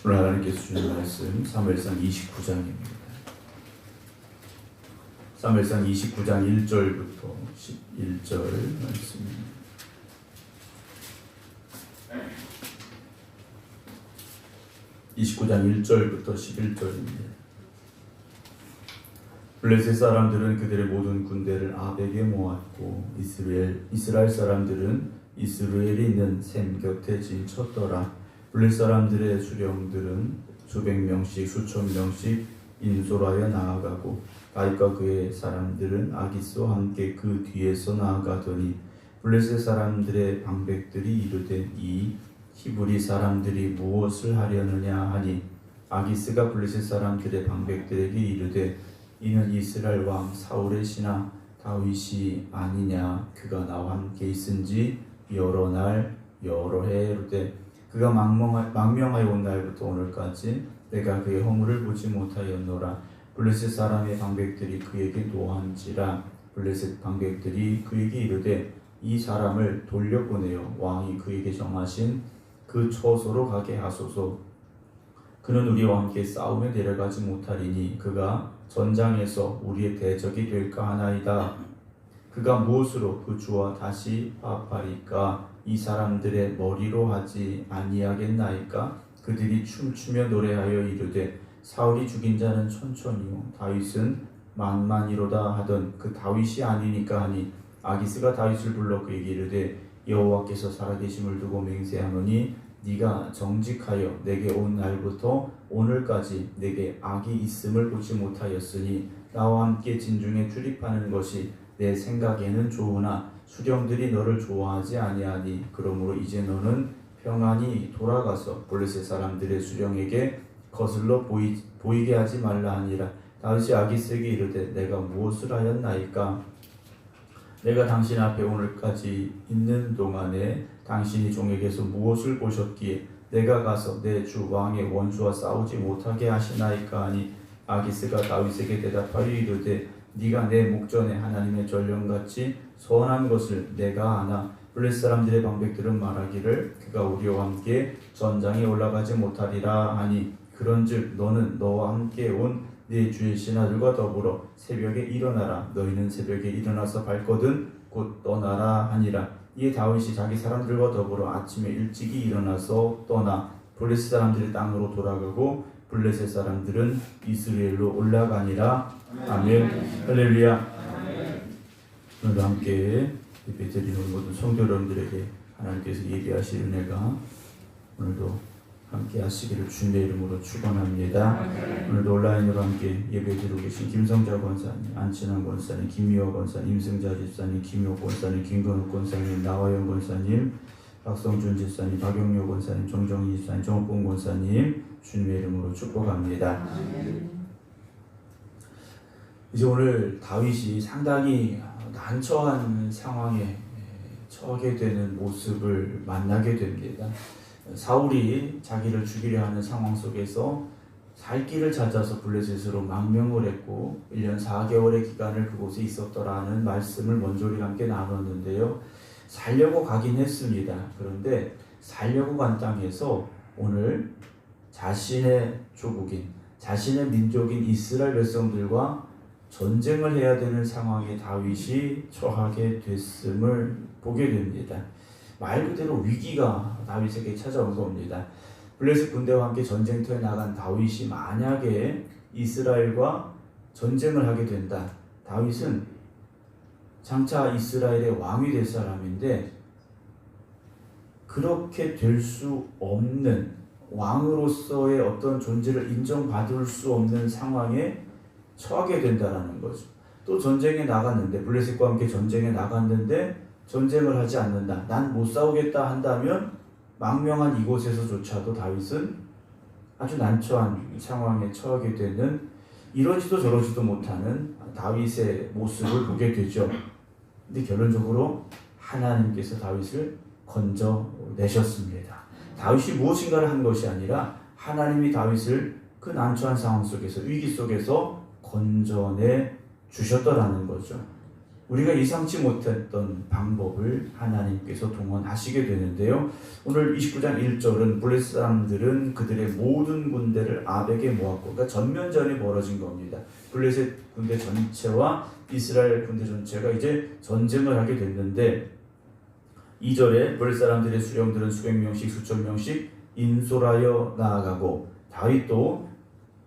오늘 하나님께서 주신 말씀 사무엘상 29장입니다. 사무엘상 29장 1절부터 11절 말씀입니다. 29장 1절부터 11절입니다. 블레셋 사람들은 그들의 모든 군대를 아벡에 모았고 이스라엘 사람들은 이스루엘이 있는 샘 곁에 진쳤더라. 블레셋 사람들의 수령들은 수백 명씩 수천 명씩 인솔하여 나아가고 다윗과 그의 사람들은 아기스와 함께 그 뒤에서 나아가더니 블레셋 사람들의 방백들이 이르되 이 히브리 사람들이 무엇을 하려느냐 하니 아기스가 블레셋 사람들의 방백들에게 이르되 이는 이스라엘 왕 사울의 신하 다윗이 아니냐. 그가 나와 함께 있은지 여러 날 여러 해 이르되 그가 망명하여 온 날부터 오늘까지 내가 그의 허물을 보지 못하였노라. 블레셋 사람의 방백들이 그에게 노한지라. 블레셋 방백들이 그에게 이르되 이 사람을 돌려보내어 왕이 그에게 정하신 그 처소로 가게 하소서. 그는 우리와 함께 싸움에 내려가지 못하리니 그가 전장에서 우리의 대적이 될까 하나이다. 그가 무엇으로 그 주와 다시 화합하리까? 이 사람들의 머리로 하지 아니하겠나이까? 그들이 춤추며 노래하여 이르되 사울이 죽인 자는 천천히요 다윗은 만만이로다 하던 그 다윗이 아니니까 하니 아기스가 다윗을 불러 그에게 이르되 여호와께서 살아계심을 두고 맹세하노니 네가 정직하여 내게 온 날부터 오늘까지 내게 악이 있음을 보지 못하였으니 나와 함께 진중에 출입하는 것이 내 생각에는 좋으나 수령들이 너를 좋아하지 아니하니 그러므로 이제 너는 평안히 돌아가서 블레셋 사람들의 수령에게 거슬러 보이게 하지 말라 하니라. 다윗이 아기스에게 이르되 내가 무엇을 하였나이까? 내가 당신 앞에 오늘까지 있는 동안에 당신이 종에게서 무엇을 보셨기에 내가 가서 내 주 왕의 원수와 싸우지 못하게 하시나이까 하니 아기스가 다윗에게 대답하여 이르되 네가 내 목전에 하나님의 전령같이 선한 것을 내가 아나 블레셋 사람들의 방백들은 말하기를 그가 우리와 함께 전장에 올라가지 못하리라 하니 그런즉 너는 너와 함께 온 네 주의 신하들과 더불어 새벽에 일어나라. 너희는 새벽에 일어나서 발거든 곧 떠나라 하니라. 이에 다윗이 자기 사람들과 더불어 아침에 일찍이 일어나서 떠나 블레셋 사람들의 땅으로 돌아가고 블레셋 사람들은 이스라엘로 올라가니라. 아멘. 할렐루야. 오늘도 함께 예배드리는 모든 성도 여러분들에게 하나님께서 예배하실 은혜가 오늘도 함께 하시기를 주님의 이름으로 축원합니다. 오늘도 온라인으로 함께 예배드리고 계신 김성자 권사님, 안친환 권사님, 김미화 권사님, 임승자 집사님, 김효 권사님, 김건욱 권사님, 나화영 권사님, 박성준 집사님, 박영료 권사님, 정정희 집사님, 정옥봉 권사님 주님의 이름으로 축복합니다. 이제 오늘 다윗이 상당히 난처한 상황에 처하게 되는 모습을 만나게 됩니다. 사울이 자기를 죽이려 하는 상황 속에서 살 길을 찾아서 블레셋으로 망명을 했고 1년 4개월의 기간을 그곳에 있었더라는 말씀을 먼저 우리가 함께 나눴는데요. 살려고 가긴 했습니다. 그런데 살려고 간 땅에서 오늘 자신의 조국인, 자신의 민족인 이스라엘 백성들과 전쟁을 해야 되는 상황에 다윗이 처하게 됐음을 보게 됩니다. 말 그대로 위기가 다윗에게 찾아온 겁니다. 블레셋 군대와 함께 전쟁터에 나간 다윗이 만약에 이스라엘과 전쟁을 하게 된다. 다윗은 장차 이스라엘의 왕이 될 사람인데 그렇게 될 수 없는 왕으로서의 어떤 존재를 인정받을 수 없는 상황에 처하게 된다라는 거죠. 또 전쟁에 나갔는데 블레셋과 함께 전쟁에 나갔는데 전쟁을 하지 않는다. 난 못 싸우겠다 한다면 망명한 이곳에서조차도 다윗은 아주 난처한 상황에 처하게 되는 이러지도 저러지도 못하는 다윗의 모습을 보게 되죠. 근데 결론적으로 하나님께서 다윗을 건져내셨습니다. 다윗이 무엇인가를 한 것이 아니라 하나님이 다윗을 그 난처한 상황 속에서 위기 속에서 건져내 주셨더라는 거죠. 우리가 예상치 못했던 방법을 하나님께서 동원하시게 되는데요. 오늘 29장 1절은 블레셋 사람들은 그들의 모든 군대를 아벡에 모았고, 그러니까 전면전이 벌어진 겁니다. 블레셋 군대 전체와 이스라엘 군대 전체가 이제 전쟁을 하게 됐는데, 2절에 블레셋 사람들의 수령들은 수백 명씩 수천 명씩 인솔하여 나아가고, 다윗도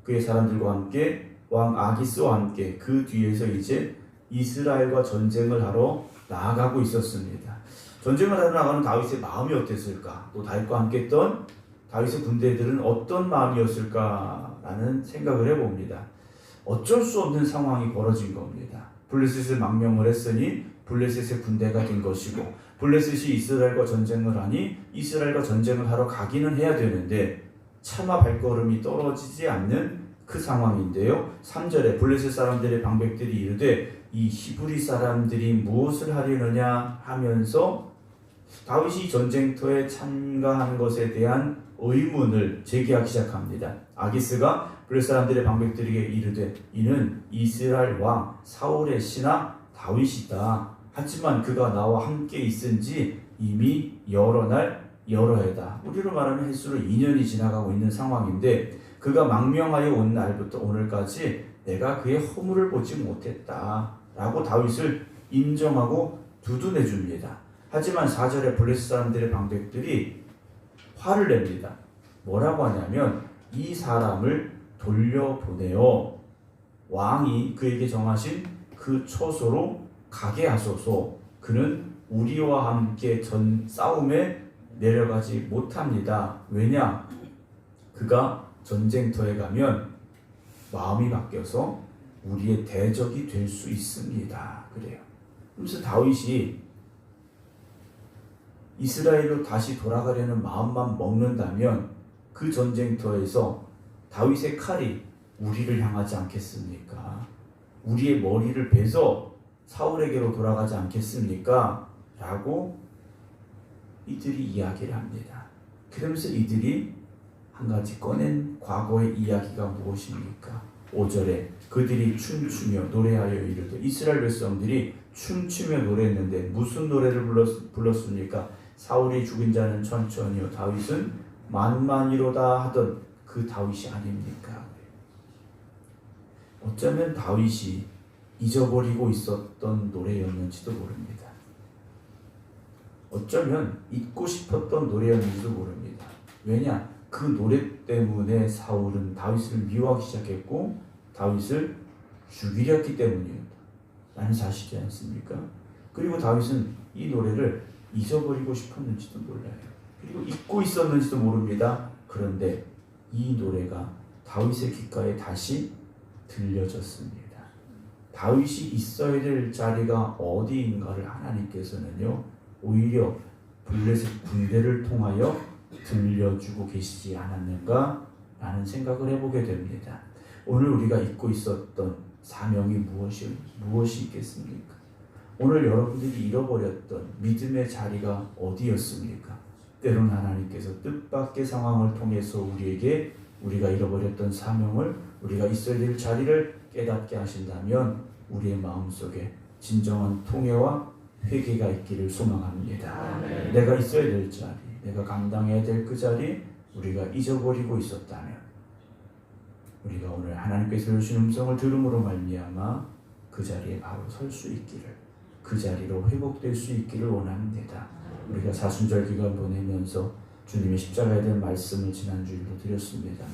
그의 사람들과 함께 왕 아기스와 함께 그 뒤에서 이제 이스라엘과 전쟁을 하러 나아가고 있었습니다. 전쟁을 하러 나가는 다윗의 마음이 어땠을까? 또 다윗과 함께 했던 다윗의 군대들은 어떤 마음이었을까라는 생각을 해봅니다. 어쩔 수 없는 상황이 벌어진 겁니다. 블레셋을 망명을 했으니 블레셋의 군대가 된 것이고, 블레셋이 이스라엘과 전쟁을 하니 이스라엘과 전쟁을 하러 가기는 해야 되는데 차마 발걸음이 떨어지지 않는 그 상황인데요. 3절에 블레셋 사람들의 방백들이 이르되 이 히브리 사람들이 무엇을 하려느냐 하면서 다윗이 전쟁터에 참가하는 것에 대한 의문을 제기하기 시작합니다. 아기스가 블레셋 사람들의 방백들에게 이르되 이는 이스라엘 왕 사울의 신하 다윗이다. 하지만 그가 나와 함께 있은지 이미 여러 날 여러 해다. 우리로 말하면 횟수로 2년이 지나가고 있는 상황인데, 그가 망명하여 온 날부터 오늘까지 내가 그의 허물을 보지 못했다 라고 다윗을 인정하고 두둔해 줍니다. 하지만 4절에 블레셋 사람들의 방백들이 화를 냅니다. 뭐라고 하냐면 이 사람을 돌려보내어 왕이 그에게 정하신 그 처소로 가게 하소서. 그는 우리와 함께 싸움에 내려가지 못합니다. 왜냐? 그가 전쟁터에 가면 마음이 바뀌어서 우리의 대적이 될 수 있습니다. 그래요. 그래서 다윗이 이스라엘로 다시 돌아가려는 마음만 먹는다면 그 전쟁터에서 다윗의 칼이 우리를 향하지 않겠습니까? 우리의 머리를 베서 사울에게로 돌아가지 않겠습니까? 라고 이들이 이야기를 합니다. 그러면서 이들이 한 가지 꺼낸 과거의 이야기가 무엇입니까? 5절에 그들이 춤추며 노래하여 이르되, 이스라엘 백성들이 춤추며 노래했는데 무슨 노래를 불렀습니까? 사울이 죽은 자는 천천히요 다윗은 만만이로다 하던 그 다윗이 아닙니까? 어쩌면 다윗이 잊어버리고 있었던 노래였는지도 모릅니다. 어쩌면 잊고 싶었던 노래였는지도 모릅니다. 왜냐? 그 노래 때문에 사울은 다윗을 미워하기 시작했고 다윗을 죽이려 했기 때문이었다 라는 사실이지 않습니까? 그리고 다윗은 이 노래를 잊어버리고 싶었는지도 몰라요. 그리고 잊고 있었는지도 모릅니다. 그런데 이 노래가 다윗의 귓가에 다시 들려졌습니다. 다윗이 있어야 될 자리가 어디인가를 하나님께서는요 오히려 블레셋 군대를 통하여 들려주고 계시지 않았는가 라는 생각을 해보게 됩니다. 오늘 우리가 잊고 있었던 사명이 무엇이 있겠습니까? 오늘 여러분들이 잃어버렸던 믿음의 자리가 어디였습니까? 때론 하나님께서 뜻밖의 상황을 통해서 우리에게 우리가 잃어버렸던 사명을, 우리가 있어야 될 자리를 깨닫게 하신다면 우리의 마음속에 진정한 통회와 회개가 있기를 소망합니다. 내가 있어야 될 자리, 내가 감당해야 될 그 자리 우리가 잊어버리고 있었다면 우리가 오늘 하나님께서 주신 음성을 들음으로 말미암아 그 자리에 바로 설 수 있기를, 그 자리로 회복될 수 있기를 원합니다. 우리가 사순절 기간 보내면서 주님의 십자가에 대한 말씀을 지난주일도 드렸습니다만,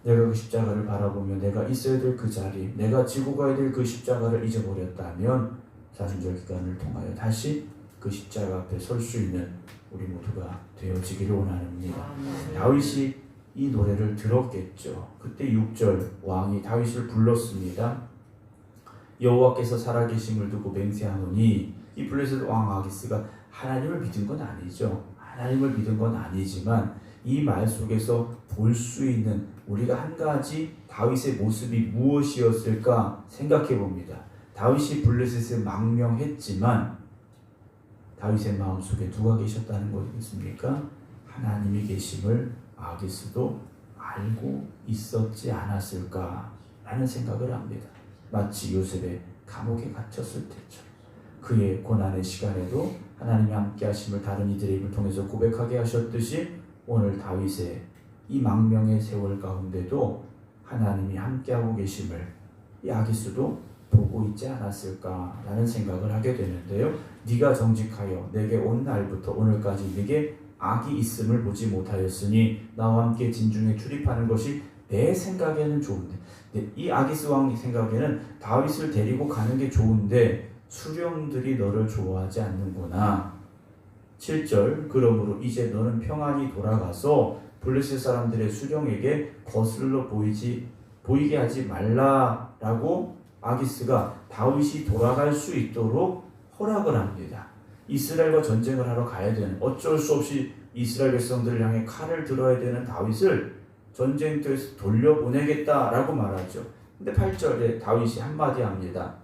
내가 그 십자가를 바라보며 내가 있어야 될 그 자리, 내가 지고 가야 될 그 십자가를 잊어버렸다면 사순절 기간을 통하여 다시 그 십자가 앞에 설 수 있는 우리 모두가 되어지기를 원합니다. 다윗이 이 노래를 들었겠죠. 그때 6절 왕이 다윗을 불렀습니다. 여호와께서 살아계심을 두고 맹세하노니, 이 블레셋 왕 아기스가 하나님을 믿은 건 아니죠. 하나님을 믿은 건 아니지만 이 말 속에서 볼 수 있는 우리가 한 가지 다윗의 모습이 무엇이었을까 생각해 봅니다. 다윗이 블레셋에 망명했지만 다윗의 마음속에 누가 계셨다는 것이겠습니까? 하나님이 계심을 아기스도 알고 있었지 않았을까 라는 생각을 합니다. 마치 요셉의 감옥에 갇혔을 때처럼 그의 고난의 시간에도 하나님이 함께 하심을 다른 이들의 입을 통해서 고백하게 하셨듯이 오늘 다윗의 이 망명의 세월 가운데도 하나님이 함께하고 계심을 이 아기스도 보고 있지 않았을까라는 생각을 하게 되는데요. 네가 정직하여 내게 온 날부터 오늘까지 네게 악이 있음을 보지 못하였으니 나와 함께 진중에 출입하는 것이 내 생각에는 좋은데, 이 아기스 왕 생각에는 다윗을 데리고 가는 게 좋은데 수령들이 너를 좋아하지 않는구나. 7절 그러므로 이제 너는 평안히 돌아가서 블레셋 사람들의 수령에게 거슬러 보이게 하지 말라라고 아기스가 다윗이 돌아갈 수 있도록 허락을 합니다. 이스라엘과 전쟁을 하러 가야 되는, 어쩔 수 없이 이스라엘 백성들을 향해 칼을 들어야 되는 다윗을 전쟁터에서 돌려보내겠다라고 말하죠. 근데 8절에 다윗이 한마디 합니다.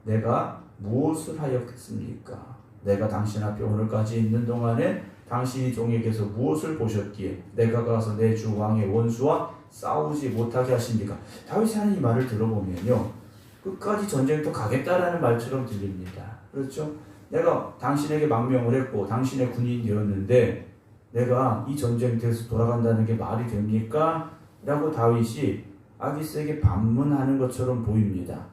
내가 무엇을 하였겠습니까? 내가 당신 앞에 오늘까지 있는 동안에 당신이 종에게서 무엇을 보셨기에 내가 가서 내 주 왕의 원수와 싸우지 못하게 하십니까? 다윗이 하는 이 말을 들어보면요, 끝까지 전쟁터 가겠다라는 말처럼 들립니다. 그렇죠? 내가 당신에게 망명을 했고 당신의 군인이 되었는데 내가 이 전쟁터에서 돌아간다는 게 말이 됩니까? 라고 다윗이 아기스에게 반문하는 것처럼 보입니다.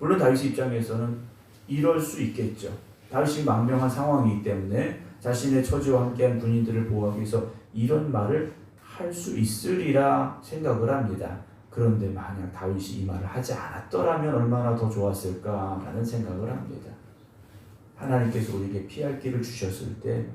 물론 다윗 입장에서는 이럴 수 있겠죠. 다윗이 망명한 상황이기 때문에 자신의 처지와 함께한 군인들을 보호하기 위해서 이런 말을 할 수 있으리라 생각을 합니다. 그런데 만약 다윗이 이 말을 하지 않았더라면 얼마나 더 좋았을까라는 생각을 합니다. 하나님께서 우리에게 피할 길을 주셨을 때,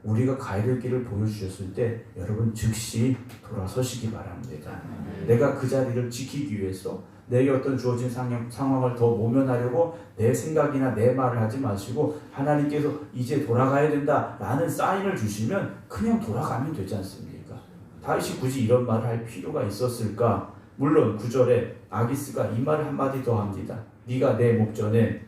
우리가 가야 될 길을 보여주셨을 때 여러분 즉시 돌아서시기 바랍니다. 내가 그 자리를 지키기 위해서 내게 어떤 주어진 상황을 더 모면하려고 내 생각이나 내 말을 하지 마시고 하나님께서 이제 돌아가야 된다라는 사인을 주시면 그냥 돌아가면 되지 않습니까? 다윗이 굳이 이런 말을 할 필요가 있었을까? 물론 9절에 아기스가 이 말을 한마디 더 합니다. 네가 내 목전에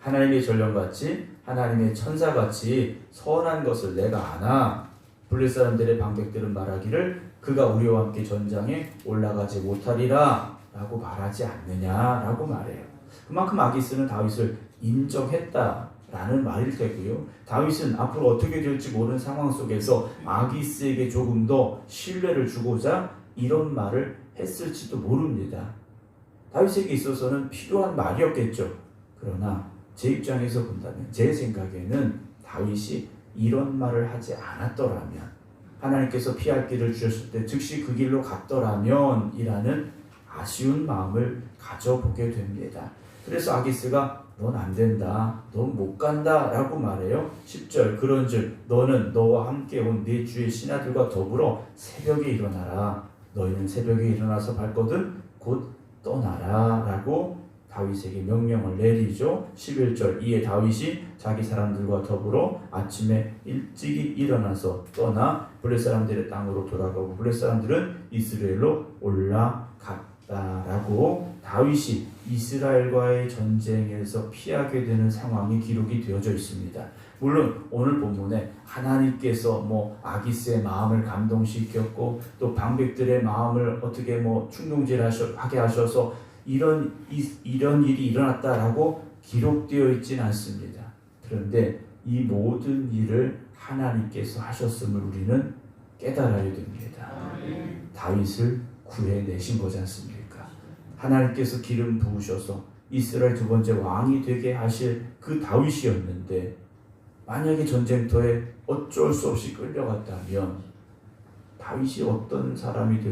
하나님의 전령같이 하나님의 천사같이 선한 것을 내가 아나. 블레셋 사람들의 방백들은 말하기를 그가 우리와 함께 전장에 올라가지 못하리라 라고 말하지 않느냐라고 말해요. 그만큼 아기스는 다윗을 인정했다라는 말일 테고요. 다윗은 앞으로 어떻게 될지 모르는 상황 속에서 아기스에게 조금 더 신뢰를 주고자 이런 말을 했을지도 모릅니다. 다윗에게 있어서는 필요한 말이었겠죠. 그러나 제 입장에서 본다면, 제 생각에는 다윗이 이런 말을 하지 않았더라면, 하나님께서 피할 길을 주셨을 때 즉시 그 길로 갔더라면 이라는 아쉬운 마음을 가져보게 됩니다. 그래서 아기스가 넌 안 된다, 넌 못 간다 라고 말해요. 10절 그런즉 너는 너와 함께 온 네 주의 신하들과 더불어 새벽에 일어나라. 너희는 새벽에 일어나서 발거든 곧 떠나라 라고 다윗에게 명령을 내리죠. 11절 이에 다윗이 자기 사람들과 더불어 아침에 일찍이 일어나서 떠나 블레셋 사람들의 땅으로 돌아가고 블레셋 사람들은 이스라엘로 올라갔다라고 다윗이 이스라엘과의 전쟁에서 피하게 되는 상황이 기록이 되어져 있습니다. 물론 오늘 본문에 하나님께서 아기스의 마음을 감동시켰고 또 방백들의 마음을 어떻게 충동질하게 하셔서 이런 일이 일어났다라고 기록되어 있지는 않습니다. 그런데 이 모든 일을 하나님께서 하셨음을 우리는 깨달아야 됩니다. 다윗을 구해내신 거지 않습니까? 하나님께서 기름 부으셔서 이스라엘 두 번째 왕이 되게 하실 그 다윗이었는데 만약에 전쟁터에 어쩔 수 없이 끌려갔다면 다윗이 어떤 사람이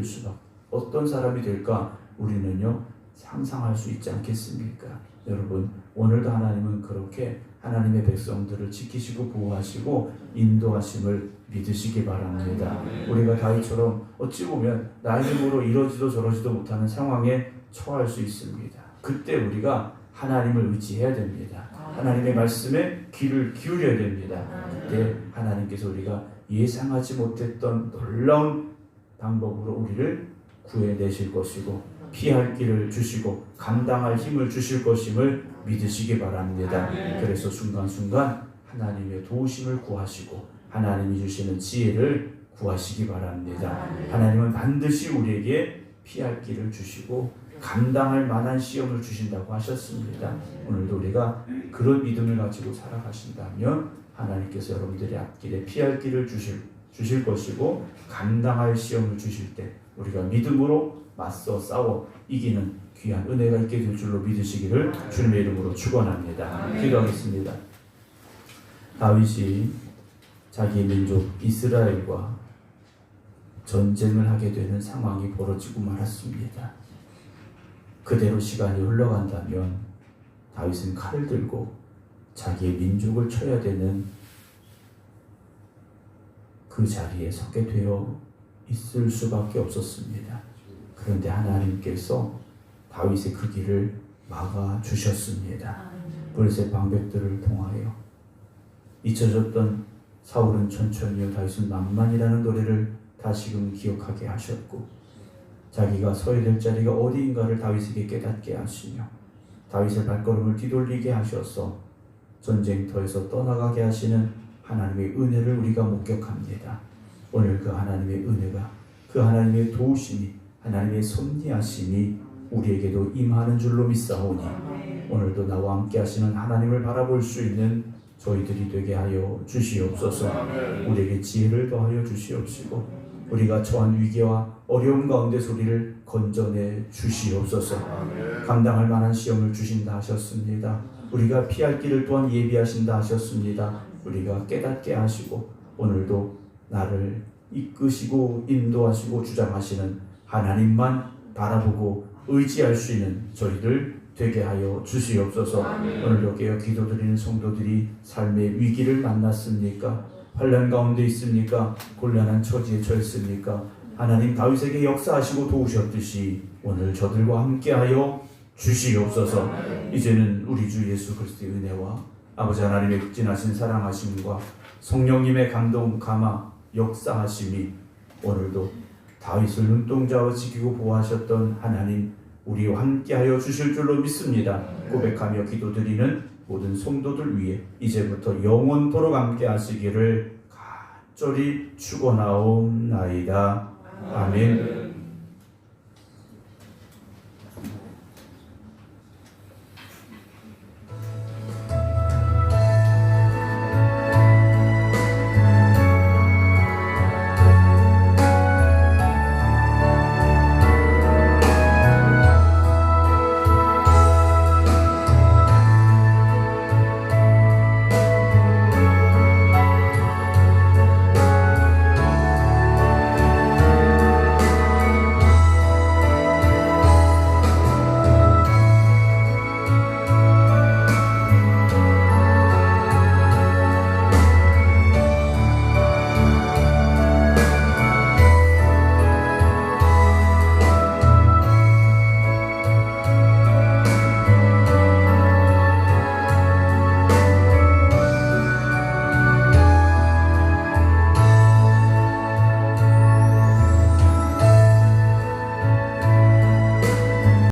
될까 우리는요 상상할 수 있지 않겠습니까? 여러분 오늘도 하나님은 그렇게 하나님의 백성들을 지키시고 보호하시고 인도하심을 믿으시기 바랍니다. 우리가 다윗처럼 어찌 보면 나의 힘으로 이러지도 저러지도 못하는 상황에 처할 수 있습니다. 그때 우리가 하나님을 의지해야 됩니다. 하나님의 말씀에 귀를 기울여야 됩니다. 그때 하나님께서 우리가 예상하지 못했던 놀라운 방법으로 우리를 구해내실 것이고 피할 길을 주시고 감당할 힘을 주실 것임을 믿으시기 바랍니다. 그래서 순간순간 하나님의 도우심을 구하시고 하나님이 주시는 지혜를 구하시기 바랍니다. 하나님은 반드시 우리에게 피할 길을 주시고 감당할 만한 시험을 주신다고 하셨습니다. 오늘도 우리가 그런 믿음을 가지고 살아가신다면 하나님께서 여러분들의 앞길에 피할 길을 주실 것이고, 감당할 시험을 주실 때 우리가 믿음으로 맞서 싸워 이기는 귀한 은혜가 있게 될 줄로 믿으시기를 주님의 이름으로 축원합니다. 기도하겠습니다. 다윗이 자기의 민족 이스라엘과 전쟁을 하게 되는 상황이 벌어지고 말았습니다. 그대로 시간이 흘러간다면 다윗은 칼을 들고 자기의 민족을 쳐야 되는 그 자리에 서게 되어 있을 수밖에 없었습니다. 그런데 하나님께서 다윗의 그 길을 막아주셨습니다. 블레셋 방백들을 통하여 잊혀졌던 사울은 천천히요 다윗은 만만이라는 노래를 다시금 기억하게 하셨고, 자기가 서야 될 자리가 어디인가를 다윗에게 깨닫게 하시며 다윗의 발걸음을 뒤돌리게 하셔서 전쟁터에서 떠나가게 하시는 하나님의 은혜를 우리가 목격합니다. 오늘 그 하나님의 은혜가, 그 하나님의 도우심이, 하나님의 섭리하심이 우리에게도 임하는 줄로 믿사오니 오늘도 나와 함께 하시는 하나님을 바라볼 수 있는 저희들이 되게 하여 주시옵소서. 우리에게 지혜를 더하여 주시옵시고 우리가 처한 위기와 어려움 가운데서 우리를 건져내 주시옵소서. 감당할 만한 시험을 주신다 하셨습니다. 우리가 피할 길을 또한 예비하신다 하셨습니다. 우리가 깨닫게 하시고 오늘도 나를 이끄시고 인도하시고 주장하시는 하나님만 바라보고 의지할 수 있는 저희들 되게 하여 주시옵소서. 오늘도 깨어 기도드리는 성도들이 삶의 위기를 만났습니까? 환난 가운데 있습니까? 곤란한 처지에 처했습니까? 하나님 다윗에게 역사하시고 도우셨듯이 오늘 저들과 함께하여 주시옵소서. 이제는 우리 주 예수 그리스도의 은혜와 아버지 하나님의 극진하신 사랑하심과 성령님의 감동 감화 역사하심이 오늘도 다윗을 눈동자와 지키고 보호하셨던 하나님 우리와 함께하여 주실 줄로 믿습니다. 고백하며 기도드리는 모든 성도들 위해 이제부터 영원토록 함께 하시기를 간절히 축원하옵나이다. 아멘.